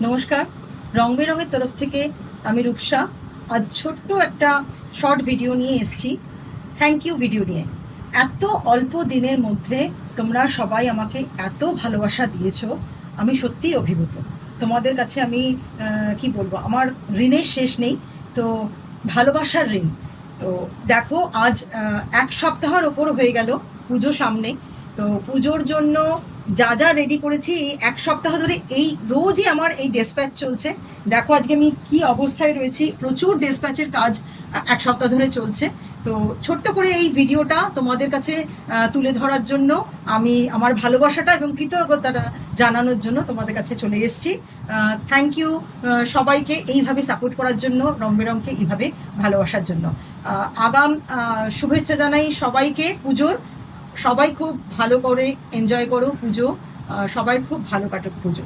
নমস্কার, রং বেরঙের তরফ থেকে আমি রূপসা। আজ ছোট্ট একটা শর্ট ভিডিও নিয়ে এসেছি, থ্যাংক ইউ ভিডিও নিয়ে। এত অল্প দিনের মধ্যে তোমরা সবাই আমাকে এত ভালোবাসা দিয়েছো, আমি সত্যিই অভিভূত। তোমাদের কাছে আমি কি বলবো, আমার ঋণের শেষ নেই। তো ভালোবাসার ঋণ। তো দেখো, আজ এক সপ্তাহের ওপর হয়ে গেল পুজো সামনে। তো পুজোর জন্য যা যা রেডি করেছি, এই এক সপ্তাহ ধরে এই রোজই আমার এই ডেসপ্যাচ চলছে। দেখো আজকে আমি কি অবস্থায় রয়েছি, প্রচুর ডেসপ্যাচের কাজ এক সপ্তাহ ধরে চলছে। তো ছোট্ট করে এই ভিডিওটা তোমাদের কাছে তুলে ধরার জন্য আমি আমার ভালোবাসাটা এবং কৃতজ্ঞতাটা জানানোর জন্য তোমাদের কাছে চলে এসেছি। থ্যাংক ইউ সবাইকে এইভাবে সাপোর্ট করার জন্য, রং বেরংকে এইভাবে ভালোবাসার জন্য। আগাম শুভেচ্ছা জানাই সবাইকে পুজোর। সবাই খুব ভালো করে এনজয় করো পুজো, সবাই খুব ভালো কাটুক পুজো।